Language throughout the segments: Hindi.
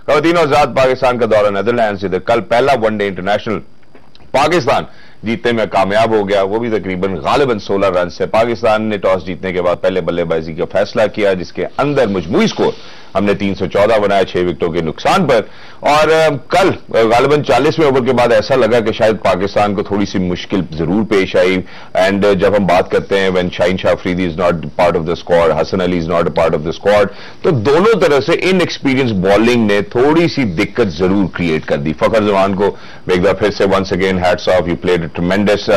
ख़वातीन और हज़रात, पाकिस्तान का दौरा नेदरलैंड्स जिधर कल पहला वनडे इंटरनेशनल पाकिस्तान जीतने में कामयाब हो गया, वो भी तकरीबन गालिबन 16 रन से। पाकिस्तान ने टॉस जीतने के बाद पहले बल्लेबाजी का फैसला किया, जिसके अंदर मजमूई स्कोर हमने 314 बनाया 6 विकेटों के नुकसान पर। और कल गालिबन 40वें ओवर के बाद ऐसा लगा कि शायद पाकिस्तान को थोड़ी सी मुश्किल जरूर पेश आई। एंड जब हम बात करते हैं when Shaheen Shah Afridi is not part of the squad, Hasan Ali is not a part of the squad, तो दोनों तरह से इनएक्सपीरियंस बॉलिंग ने थोड़ी सी दिक्कत जरूर क्रिएट कर दी। फखर जमान को एक बार फिर से once again hats off, you played a tremendous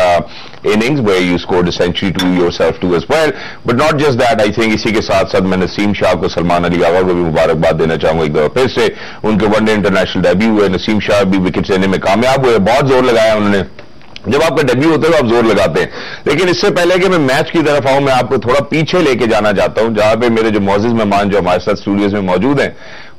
innings where you scored a century to yourself too as well, but not just that, I think इसी के साथ साथ मैं नसीम शाह को, सलमान अली आगा को भी मुबारकबाद देना चाहूंगा एक दफा फिर से। उनके वनडे इंटरनेशनल डेब्यू हुए, नसीम शाह भी विकेट लेने में कामयाब हुए, बहुत जोर लगाया उन्होंने। जब आपका डेब्यू होता है तो आप जोर लगाते हैं। लेकिन इससे पहले कि मैं मैच की तरफ आऊं, मैं आपको थोड़ा पीछे लेके जाना चाहता हूं, जहां पे मेरे जो मौजूद मेहमान जो हमारे साथ स्टूडियोज में मौजूद हैं,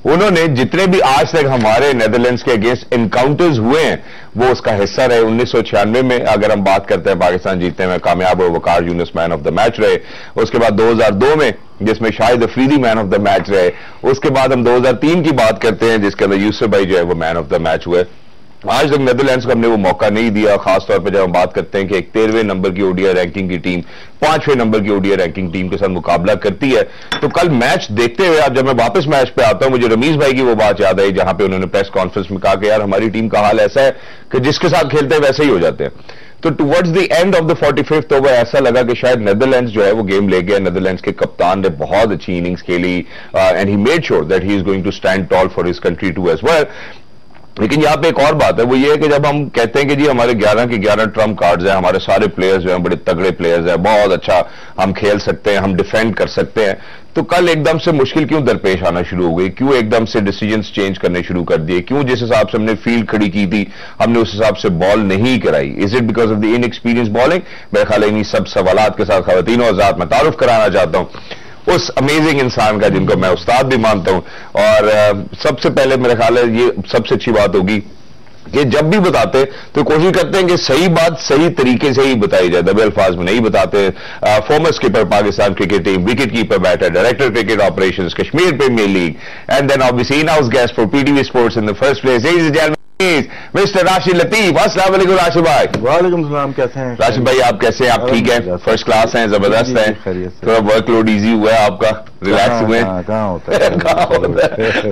उन्होंने जितने भी आज तक हमारे नेदरलैंड्स के अगेंस्ट एनकाउंटर्स हुए हैं वो उसका हिस्सा रहे। 1996 में अगर हम बात करते हैं पाकिस्तान जीतने में कामयाब हुए, Waqar Younis man of the match रहे। उसके बाद 2002 में जिसमें Shahid Afridi man of the match रहे। उसके बाद हम 2003 की बात करते हैं जिसके अंदर यूसुफ भाई जो है वो मैन ऑफ द मैच हुए। आज तक नेदरलैंड्स को हमने वो मौका नहीं दिया, खासतौर पर जब हम बात करते हैं कि एक 13वें नंबर की ओडीआई रैंकिंग की टीम 5वें नंबर की ओडीआई रैंकिंग टीम के साथ मुकाबला करती है। तो कल मैच देखते हुए, अब जब मैं वापस मैच पे आता हूं, मुझे रमीज भाई की वो बात याद आई जहां पे उन्होंने प्रेस कॉन्फ्रेंस में कहा कि यार हमारी टीम का हाल ऐसा है कि जिसके साथ खेलते हैं वैसे ही हो जाते हैं। तो towards the end of the 45th over ऐसा लगा कि शायद नेदरलैंड्स जो है वो गेम ले गया। नेदरलैंड्स के कप्तान ने बहुत अच्छी इनिंग्स खेली and he made sure that he is going to stand tall for his country too as well. लेकिन यहां पे एक और बात है, वो ये है कि जब हम कहते हैं कि जी हमारे 11 के 11 ट्रम्प कार्ड्स हैं, हमारे सारे प्लेयर्स जो हैं बड़े तगड़े प्लेयर्स हैं, बहुत अच्छा हम खेल सकते हैं, हम डिफेंड कर सकते हैं, तो कल एकदम से मुश्किल क्यों दरपेश आना शुरू हो गई? क्यों एकदम से डिसीजंस चेंज करने शुरू कर दिए? क्यों जिस हिसाब से हमने फील्ड खड़ी की थी हमने उस हिसाब से बॉल नहीं कराई? Is it because of the inexperience bowling? मेरे ख्याल है इन्हीं सब सवालात के साथ ख़वातीन और हज़रात मैं तारुफ कराना चाहता हूं उस अमेजिंग इंसान का जिनको मैं उस्ताद भी मानता हूं। और सबसे पहले मेरे ख्याल है ये सबसे अच्छी बात होगी कि जब भी बताते तो कोशिश करते हैं कि सही बात सही तरीके से ही बताई जाए, दबे अल्फाज में नहीं बताते। Former skipper Pakistan cricket team, wicket keeper batter, director cricket operations Kashmir Premier League, and then obviously in house guest for PTV Sports in the first place mister Rashid Latif. अस्सलाम वालेकुम राशिद भाई। वालेकुम सलाम, कैसे हैं राशिद भाई? आप कैसे हैं? आप ठीक हैं? फर्स्ट क्लास हैं, जबरदस्त हैं? थोड़ा वर्कलोड इजी हुआ है आपका? रिलैक्स हुए? कहाँ होता है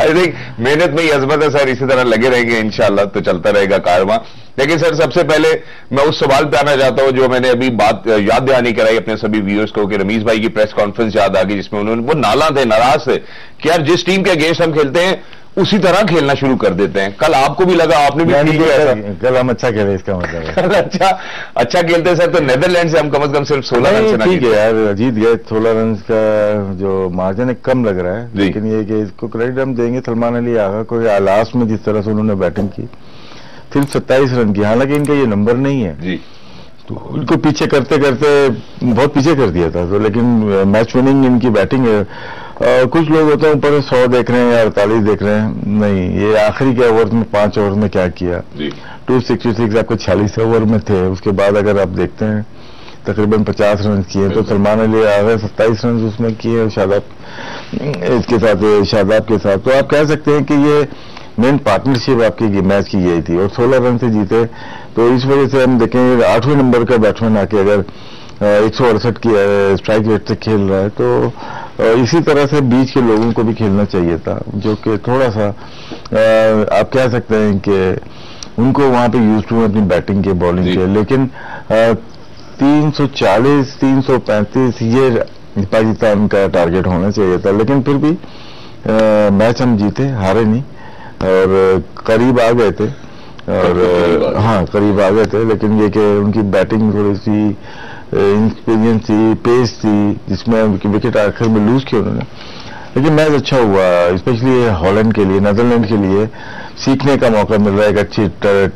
आई थिंक मेहनत में ही अजमत है सर, इसी तरह लगे रहेंगे इंशाल्लाह तो चलता रहेगा कारवां। लेकिन सर सबसे पहले मैं उस सवाल पे आना चाहता हूं जो मैंने अभी बात याद दहानी कराई अपने सभी व्यूअर्स को कि रमीज भाई की प्रेस कॉन्फ्रेंस याद आ गई जिसमें उन्होंने वो नाला थे, नाराज थे कि यार जिस टीम के अगेंस्ट हम खेलते हैं उसी तरह खेलना शुरू कर देते हैं। कल आपको भी लगा, आपने भी कल हम अच्छा खेले, इसका मतलब है अच्छा खेलते हैं सर। तो नेदरलैंड से हम कम से कम सिर्फ 16 रन से ठीक है यार, जीत गए। 16 रन का जो मार्जिन है कम लग रहा है, लेकिन ये कि इसको क्रेडिट हम देंगे सलमान अली आगा को, लास्ट में जिस तरह से उन्होंने बैटिंग की, सिर्फ 27 रन की, हालांकि इनका ये नंबर नहीं है जी, तो उनको पीछे करते करते बहुत पीछे कर दिया था। तो लेकिन मैच विनिंग इनकी बैटिंग है। कुछ लोग होते हैं ऊपर 100 देख रहे हैं या 48 देख रहे हैं, नहीं, ये आखिरी के ओवर में 5 ओवर में क्या किया। 266 आपके 46 ओवर में थे, उसके बाद अगर आप देखते हैं तकरीबन 50 रन किए, तो सलमान अली आ गए 27 रन उसमें किए शादाब इसके साथ, शादाब के साथ। तो आप कह सकते हैं कि ये मेन पार्टनरशिप आपकी मैच की गई थी और 16 रन से जीते। तो इस वजह से हम देखें 8वें नंबर का बैट्समैन आके अगर 168 की स्ट्राइक रेट से खेल रहा है, तो इसी तरह से बीच के लोगों को भी खेलना चाहिए था, जो कि थोड़ा सा आप कह सकते हैं कि उनको वहां पे यूज टू अपनी बैटिंग के, बॉलिंग के। लेकिन 340 335 ये पाकिस्तान का टारगेट होना चाहिए था, लेकिन फिर भी मैच हम जीते, हारे नहीं और करीब आ गए थे। और हाँ, करीब आ गए थे, लेकिन ये कि उनकी बैटिंग थोड़ी सी इंक्सपीरियंस थी, पेस थी, जिसमें विकेट आखिर में लूज किया उन्होंने। लेकिन मैच अच्छा हुआ, स्पेशली हॉलैंड के लिए, नेदरलैंड के लिए सीखने का मौका मिल रहा है। एक अच्छी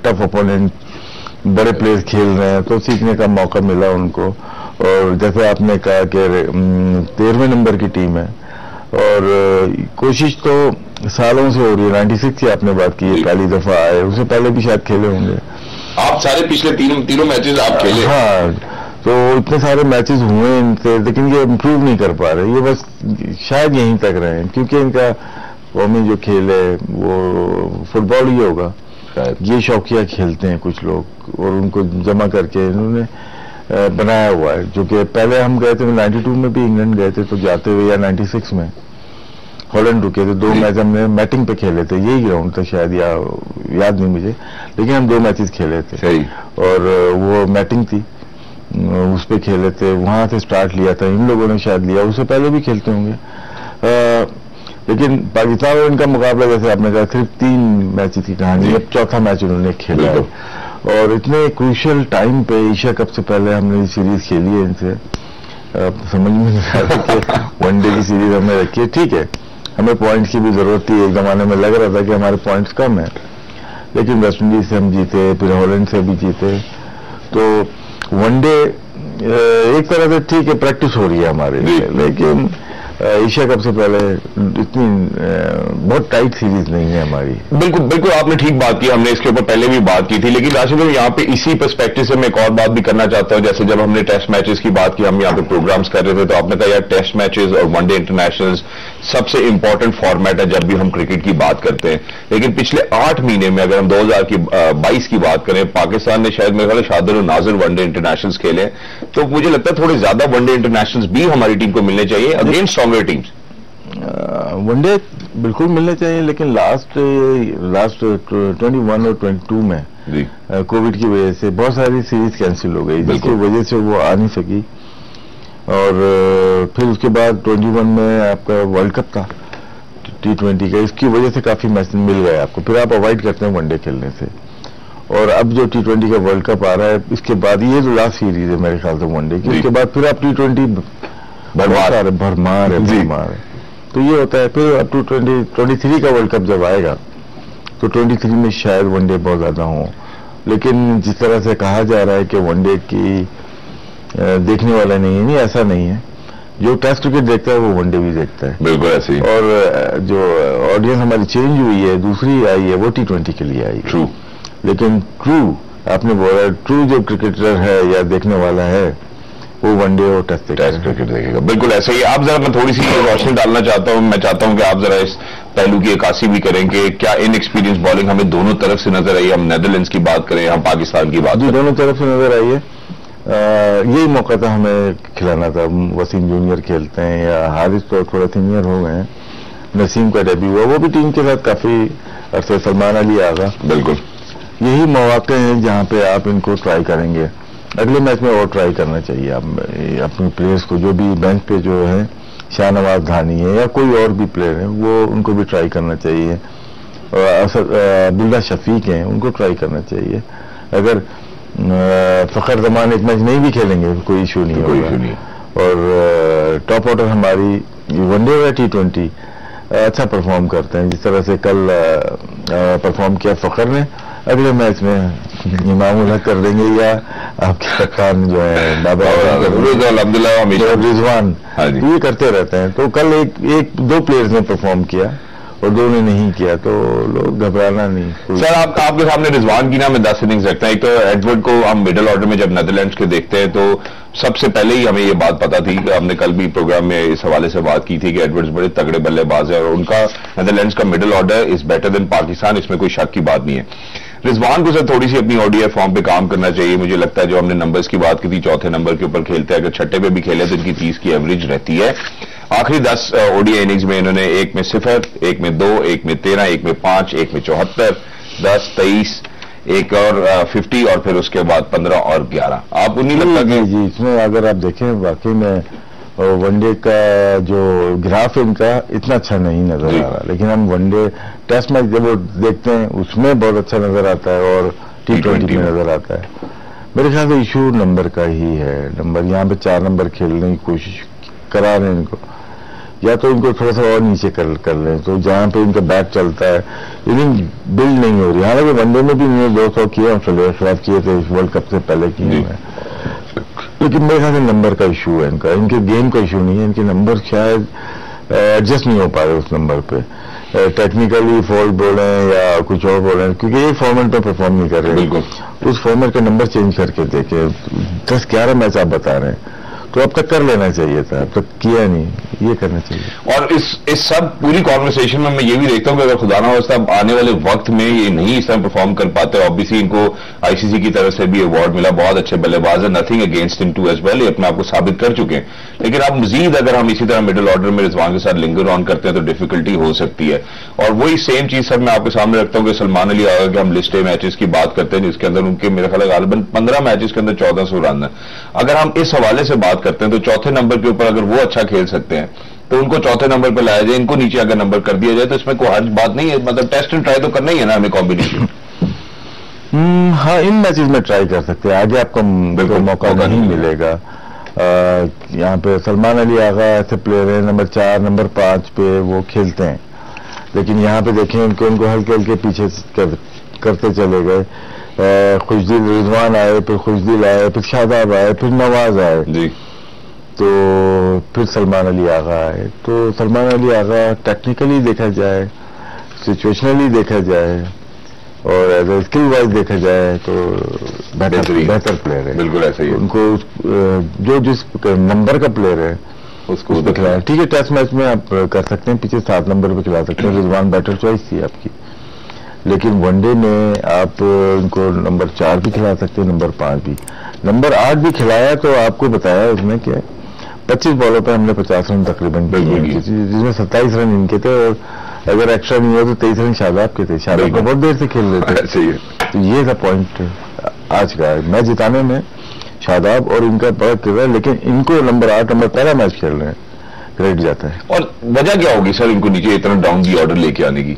टफ ओपोनेंट, बड़े प्लेयर्स खेल रहे हैं, तो सीखने का मौका मिला उनको। और जैसे आपने कहा कि 13वें नंबर की टीम है और कोशिश तो सालों से हो रही है। 96 की आपने बात की है, पहली दफा आए, उससे पहले भी शायद खेले होंगे आप। सारे पिछले तीनों मैचेस आप खेले? हाँ, तो इतने सारे मैचेस हुए इनसे, लेकिन ये इम्प्रूव नहीं कर पा रहे। ये बस शायद यहीं तक रहे, क्योंकि इनका कौमी जो खेल है वो फुटबॉल ही होगा। ये शौकिया खेलते हैं कुछ लोग और उनको जमा करके इन्होंने बनाया हुआ है, जो कि पहले हम गए थे 92 में भी इंग्लैंड गए थे तो जाते हुए, या 96 में हॉलैंड रुके थे, 2 मैच हमने मैटिंग पे खेले थे, यही ग्राउंड था शायद, या याद नहीं मुझे, लेकिन हम 2 मैचेस खेले थे। सही। और वो मैटिंग थी, उस पे खेले थे, वहां से स्टार्ट लिया था, इन लोगों ने शायद लिया, उससे पहले भी खेलते होंगे। लेकिन पाकिस्तान और इनका मुकाबला, जैसे आपने कहा, सिर्फ 3 मैचेस की कहानी, अब चौथा मैच उन्होंने खेला है। और इतने क्रूशियल टाइम पे एशिया कप से पहले हमने सीरीज खेली है इनसे, समझ में नहीं आ रहा कि वनडे की सीरीज हमने रखी है। ठीक है, हमें पॉइंट्स की भी जरूरत थी, एक जमाने में लग रहा था कि हमारे पॉइंट्स कम है, लेकिन वेस्ट इंडीज से हम जीते, फिर हॉलैंड से भी जीते। तो वनडे एक तरह से ठीक है, प्रैक्टिस हो रही है हमारे लिए, लेकिन एशिया कप से पहले इतनी बहुत टाइट सीरीज नहीं है हमारी। बिल्कुल बिल्कुल, आपने ठीक बात की, हमने इसके ऊपर पहले भी बात की थी। लेकिन राशिद भाई, यहाँ पे इसी पर्सपेक्टिव से मैं एक और बात भी करना चाहता हूँ। जैसे जब हमने टेस्ट मैचेस की बात की, हम यहाँ पे प्रोग्राम्स कर रहे थे, तो आपने कहा यार टेस्ट मैचेस और वनडे इंटरनेशनल्स सबसे इंपॉर्टेंट फॉर्मेट है जब भी हम क्रिकेट की बात करते हैं। लेकिन पिछले 8 महीने में अगर हम 2022 की बात करें, पाकिस्तान ने शायद मेरे ख्याल शादिर और नाजिर वनडे इंटरनेशनल्स खेले, तो मुझे लगता है थोड़े ज्यादा वनडे इंटरनेशनल्स भी हमारी टीम को मिलने चाहिए अगेंस्ट स्ट्रॉन्गर टीम्स। वनडे बिल्कुल मिलने चाहिए, लेकिन लास्ट 21 और 22 में कोविड की वजह से बहुत सारी सीरीज कैंसिल हो गई, जिसकी वजह से वो आ नहीं सकी। और फिर उसके बाद 21 में आपका वर्ल्ड कप था T20 का, इसकी वजह से काफी मैच मिल गए आपको, फिर आप अवॉइड करते हैं वनडे खेलने से। और अब जो T20 का वर्ल्ड कप आ रहा है, इसके बाद ये जो लास्ट सीरीज है मेरे ख्याल से वनडे की, उसके बाद फिर आप T20 भरमार है। तो ये होता है, फिर अब 23 का वर्ल्ड कप जब आएगा तो 23 में शायद वनडे बहुत ज्यादा हो। लेकिन जिस तरह से कहा जा रहा है कि वनडे की देखने वाला नहीं है, नहीं ऐसा नहीं है। जो टेस्ट क्रिकेट देखता है वो वनडे भी देखता है, बिल्कुल ऐसे ही। और जो ऑडियंस हमारी चेंज हुई है, दूसरी आई है, वो T20 के लिए आई। ट्रू। लेकिन ट्रू आपने बोला, ट्रू जो क्रिकेटर है या देखने वाला है वो वनडे और टेस्ट क्रिकेट देखेगा, बिल्कुल ऐसे ही। आप जरा, मैं थोड़ी सी रोशनी डालना चाहता हूं, मैं चाहता हूं कि आप जरा इस पहलू की अक्कासी भी करें कि क्या इनएक्सपीरियंस बॉलिंग हमें दोनों तरफ से नजर आई। हम नेदरलैंड्स की बात करें, हम पाकिस्तान की बात करें, दोनों तरफ से नजर आई है। यही मौका था हमें खिलाना था। वसीम जूनियर खेलते हैं, या हारिस तो थोड़ा सीनियर हो गए हैं, नसीम का डेब्यू हुआ, वो भी टीम के साथ काफी अरसे, सलमान अली आ गया। बिल्कुल यही मौके हैं जहां पे आप इनको ट्राई करेंगे। अगले मैच में और ट्राई करना चाहिए आप अपने प्लेयर्स को, जो भी बेंच पे जो है, शाहनवाज धानी है या कोई और भी प्लेयर है, वो उनको भी ट्राई करना चाहिए। अब्दुल्ला शफीक हैं, उनको ट्राई करना चाहिए। अगर फखर जमान एक मैच नहीं भी खेलेंगे कोई इशू नहीं होगा। और टॉप ऑर्डर हमारी वनडे या T20 अच्छा परफॉर्म करते हैं, जिस तरह से कल परफॉर्म किया फखर ने। अगले मैच में इमामुल हक कर देंगे, या आपके कप्तान जो है बाबा रिजवान, ये करते रहते हैं। तो कल एक 2 प्लेयर्स ने परफॉर्म किया और 2 ने नहीं किया, तो लोग घबराना नहीं। सर, आपके सामने रिजवान की ना मैं 10 इनिंग्स रखता है। एक तो एडवर्ड को हम मिडिल ऑर्डर में जब नेदरलैंड्स के देखते हैं, तो सबसे पहले ही हमें ये बात पता थी कि हमने कल भी प्रोग्राम में इस हवाले से बात की थी कि एडवर्ड्स बड़े तगड़े बल्लेबाज है और उनका नेदरलैंड्स का middle order is better than Pakistan, इसमें कोई शक की बात नहीं है। रिजवान को सर थोड़ी सी अपनी ओडीआई फॉर्म पे काम करना चाहिए। मुझे लगता है जो हमने नंबर्स की बात की थी, चौथे नंबर के ऊपर खेलते हैं, अगर छठे पे भी खेले तो इनकी 30 की एवरेज रहती है। आखिरी 10 ओडीआई इनिंग्स में इन्होंने 1 में 0, 1 में 2, 1 में 13, 1 में 5, 1 में 74, 10, 23, एक और 50 और फिर उसके बाद 15 और 11। आपको नहीं लगता कि जी इसमें अगर आप देखें वाकई में वनडे का जो ग्राफ इनका इतना अच्छा नहीं नजर आ रहा, लेकिन हम वनडे टेस्ट मैच जब वो देखते हैं उसमें बहुत अच्छा नजर आता है और T20 में नजर आता है। मेरे ख्याल से इशू नंबर का ही है। नंबर यहाँ पे 4 नंबर खेलने की कोशिश करा रहे हैं इनको, या तो इनको थोड़ा सा और नीचे कर लें, तो जहाँ पे इनका बैट चलता है इनिंग बिल्ड नहीं हो रही। हालांकि वनडे में भी इन्होंने 200 किए और खिलाफ किए थे वर्ल्ड कप से पहले किए हैं, लेकिन मेरे ख्याल से नंबर का इशू है इनका, इनके गेम का इशू नहीं है। इनके नंबर शायद एडजस्ट नहीं हो पा रहे उस नंबर पे, टेक्निकली फॉल्ट बोले या कुछ और बोले, क्योंकि एक फॉर्मेट पे परफॉर्म नहीं कर रहे। उस फॉर्मेट का नंबर चेंज करके देखे, 10-11 मैच आप बता रहे हैं, तो अब तक कर लेना चाहिए था, अब तक किया नहीं, ये करना चाहिए। और इस सब पूरी कॉन्वर्सेशन में मैं ये भी देखता हूं कि अगर खुदा ना वास्ता आने वाले वक्त में ये नहीं इस तरह परफॉर्म कर पाते, ऑब्वियसली इनको आईसीसी की तरफ से भी अवार्ड मिला, बहुत अच्छे बल्लेबाज है, नथिंग अगेंस्ट इन टू एज वेल, ये अपने आप को साबित कर चुके हैं, लेकिन अब मजीद अगर हम इसी तरह मिडिल ऑर्डर में रिजवान के साथ लिंगर ऑन करते हैं तो डिफिकल्टी हो सकती है। और वही सेम चीज सर मैं आपके सामने रखता हूं कि सलमान अली आगा के हम लिस्ट ए मैचेस की बात करते हैं जिसके अंदर उनके मेरे ख्याल गालिबन 15 मैचेस के अंदर 1400 रन है। अगर हम इस हवाले से बात करते हैं तो चौथे नंबर के ऊपर अगर वो अच्छा खेल सकते हैं तो उनको चौथे नंबर पर लाया जाए, इनको नीचे अगर नंबर कर दिया जाए तो इसमें कोई हर्ज बात नहीं है, मतलब टेस्ट एंड ट्राई तो करना ही है ना हमें कॉम्बिनेशन। हाँ, इन मैचेस में ट्राई कर सकते हैं, आगे आपको बिल्कुल मौका नहीं मिलेगा। यहाँ पे सलमान अली आगा ऐसे प्लेयर है नंबर 4 नंबर 5 पे वो खेलते हैं, लेकिन यहाँ पे देखें उनको हल्के हल्के पीछे करते चले गए। खुशदिल रिजवान आए, फिर खुशदिल आए, फिर शादाब आए, फिर नवाज आए जी, तो फिर सलमान अली आगा आए। तो सलमान अली आगा टेक्निकली देखा जाए, सिचुएशनली देखा जाए और एज ए स्किल वाइज देखा जाए तो बेहतर प्लेयर है, बिल्कुल ऐसा ही है। उनको जो जिस नंबर का प्लेयर है उसको खिलाया, ठीक है। टेस्ट मैच में आप कर सकते हैं, पीछे 7 नंबर पे खिला सकते हैं, रिजवान बेटर चॉइस थी आपकी, लेकिन वनडे में आप उनको नंबर 4 भी खिला सकते हैं, नंबर 5 भी, नंबर 8 भी खिलाया। तो आपको बताया उसमें क्या 25 बॉलों पे हमने 50 रन तकरीबन किए, जिसमें 27 रन इनके थे और अगर एक्स्ट्रा नहीं हुआ तो 23 रन शादाब के थे। शादाब को बहुत देर से खेल रहे थे। सही है। तो ये था पॉइंट आज का, मैच जिताने में शादाब और इनका बड़ा किरदार, लेकिन इनको नंबर 8 नंबर पहला मैच खेल रहे हैं, क्रेडिट जाता है। और वजह क्या होगी सर इनको नीचे इतना डाउन दी ऑर्डर लेके आने की?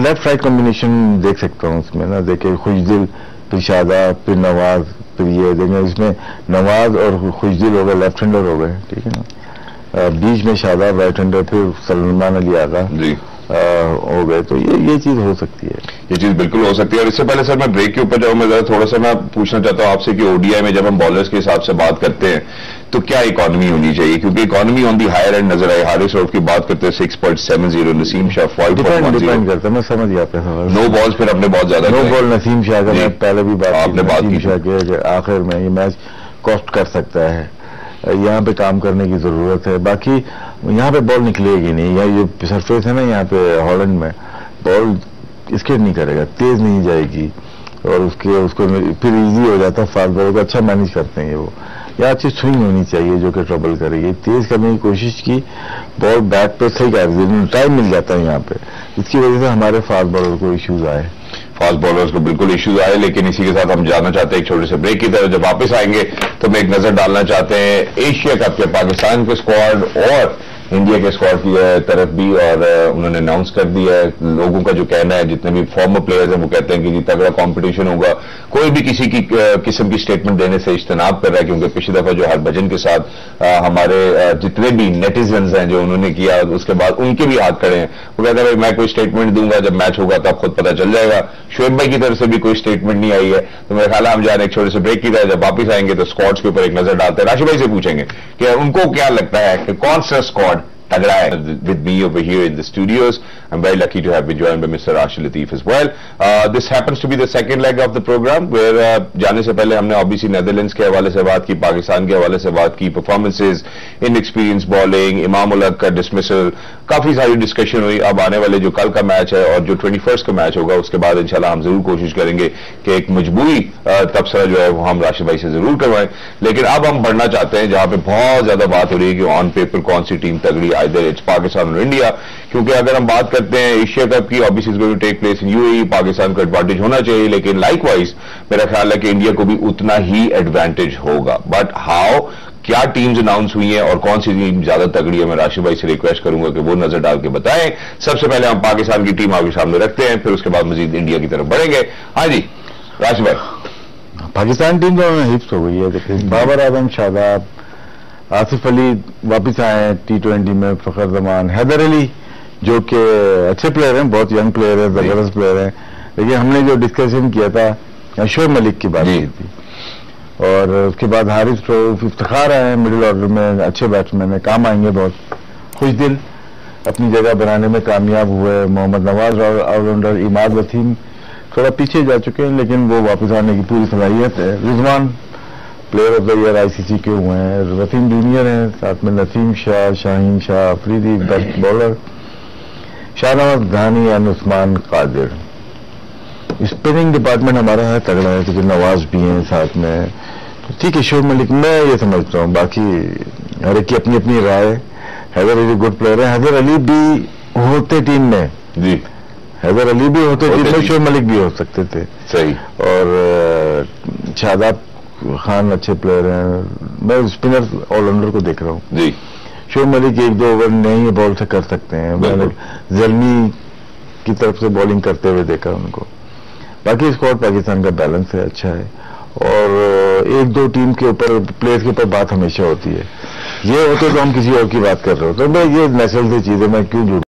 लेफ्ट राइट कॉम्बिनेशन देख सकता हूँ उसमें ना, देखे खुशदिल फिर शादाब फिर नवाज, फिर ये देखें इसमें नवाज और खुशदिल हो गए, लेफ्ट हैंडर हो गए, ठीक है ना, बीच में शादाब राइट हैंडर, फिर सलमान अली आगा जी हो गए। तो ये चीज हो सकती है, ये चीज बिल्कुल हो सकती है। और इससे पहले सर मैं ब्रेक के ऊपर जाऊं, मैं जरा थोड़ा सा मैं पूछना चाहता हूं आपसे कि ओडीआई में जब हम बॉलर्स के हिसाब से बात करते हैं तो क्या इकोनॉमी होनी चाहिए, क्योंकि economy on the higher end नजर आई। हारिस रऊफ की बात करते हैं 6.70, नसीम शाह 5.10। डिपेंड करता है, मैं समझ गया आपका सवाल। नो बॉल्स फिर हमने बहुत ज्यादा, नो बॉल नसीम शाह का मैं पहले भी आपने बात की, शाह के आखिर में ये मैच कॉस्ट कर सकता है, यहाँ पे काम करने की जरूरत है। बाकी यहाँ पे बॉल निकलेगी नहीं, यहाँ ये सरफेस है ना यहाँ पे हॉलैंड में, बॉल स्केट नहीं करेगा, तेज नहीं जाएगी और उसको फिर इजी हो जाता है फास्ट बॉल को, अच्छा मैनेज करते हैं ये वो। या अच्छी स्विंग होनी चाहिए जो कि ट्रबल करेगी, तेज करने की कोशिश की, बॉल बैट पे सही कर टाइम मिल जाता है यहाँ पे, इसकी वजह से हमारे फास्ट बॉलर को इश्यूज आए, फास्ट बॉलर्स को बिल्कुल इश्यूज आए। लेकिन इसी के साथ हम जाना चाहते हैं एक छोटे से ब्रेक की तरफ। जब वापस आएंगे तो हम एक नजर डालना चाहते हैं एशिया कप के पाकिस्तान के स्क्वाड और इंडिया के स्क्वाड की तरफ भी, और उन्होंने अनाउंस कर दिया है। लोगों का जो कहना है, जितने भी फॉर्मर प्लेयर्स हैं वो कहते हैं कि जी तगड़ा कंपटीशन होगा, कोई भी किसी की किस्म की स्टेटमेंट देने से इज्तनाब कर रहा है, क्योंकि पिछली दफा जो हरभजन के साथ हमारे जितने भी नेटिजन्स हैं जो उन्होंने किया उसके बाद उनके भी हाथ खड़े हैं। वो कहते हैं भाई मैं कोई स्टेटमेंट दूंगा जब मैच होगा तब खुद पता चल जाएगा। शोएब भाई की तरफ से भी कोई स्टेटमेंट नहीं आई है। तो मेरा ख्याल है हम जा रहे हैं एक छोटे से ब्रेक की तरफ, जब वापिस आएंगे तो स्क्वाड्स के ऊपर एक नजर डालते हैं। राशि भाई से पूछेंगे कि उनको क्या लगता है कि कौन सा स्क्वाड तगड़ा है। With me over here in the studios, I'm very lucky to have been joined by Mr. Rashid Latif as well. This happens to be the second leg of the program, where जाने से पहले हमने obviously नेदरलैंड्स के हवाले से बात की, पाकिस्तान के हवाले से बात की, performances, inexperience bowling, Imam ul Haq का डिसमिसल, काफी सारी डिस्कशन हुई। अब आने वाले जो कल का मैच है और जो 21 का मैच होगा उसके बाद इंशाल्लाह हम जरूर कोशिश करेंगे कि एक मजबूरी तबसरा जो है वो हम राशिद भाई से जरूर करवाएं। लेकिन अब हम बढ़ना चाहते हैं जहां पे बहुत ज्यादा बात हो रही है कि ऑन पेपर कौन सी टीम तगड़ी, आइदर इट्स पाकिस्तान और इंडिया। क्योंकि अगर हम बात करते हैं एशिया कप की, obviously it's going to take place in UAE, Pakistan को एडवांटेज होना चाहिए, लेकिन लाइकवाइज मेरा ख्याल है कि इंडिया को भी उतना ही एडवांटेज होगा। बट हाउ, क्या टीम्स अनाउंस हुई हैं और कौन सी टीम ज्यादा तगड़ी है, मैं राशिद भाई से रिक्वेस्ट करूंगा कि वो नजर डाल के बताएं। सबसे पहले हम पाकिस्तान की टीम आपके सामने रखते हैं, फिर उसके बाद मजीद इंडिया की तरफ बढ़ेंगे। हाँ जी राशिद भाई। पाकिस्तान टीम तो हिप्स हो गई है, बाबर आजम, शादाब, आसिफ अली वापिस आए हैं T20 में, फखर जमान, हैदर अली जो कि अच्छे प्लेयर हैं, बहुत यंग प्लेयर है, जबरदस्त प्लेयर है। लेकिन हमने जो डिस्कशन किया था शोएब मलिक की बात की थी, और उसके बाद हारिस रऊफ, इफ्तिखार आए मिडिल ऑर्डर में, अच्छे बैट्समैन है, काम आएंगे बहुत। खुशदिल अपनी जगह बनाने में कामयाब हुए, मोहम्मद नवाज ऑलराउंडर, इमाद वसीम थोड़ा पीछे जा चुके हैं लेकिन वो वापस आने की पूरी सलाहियत है। Rizwan player of the year ICC के हुए हैं, वसीम जूनियर हैं, साथ में Naseem Shah, Shaheen Shah Afridi best bowler, Shahnawaz Dhani and Usman Qadir. Spinning department हमारा है तगड़ा है, क्योंकि नवाज भी हैं साथ में, तो ठीक है। शोएब मलिक मैं ये समझता हूँ, बाकी हर एक की अपनी अपनी राय। हैदर अली गुड प्लेयर है, हैदर अली भी होते टीम में जी, हैदर अली भी होते टीम में, शोएब मलिक भी हो सकते थे। सही। और शादाब खान अच्छे प्लेयर हैं। मैं स्पिनर ऑलराउंडर को देख रहा हूँ जी। शोएब मलिक 1-2 ओवर नई बॉल से कर सकते हैं, मैंने जल्मी की तरफ से बॉलिंग करते हुए देखा उनको। बाकी स्क्वाड पाकिस्तान का बैलेंस है, अच्छा है। और 1-2 टीम के ऊपर, प्लेयर्स के ऊपर बात हमेशा होती है। ये होते तो हम किसी और की बात कर रहे होते, मैं ये नेचुरल सी चीज है, मैं क्यों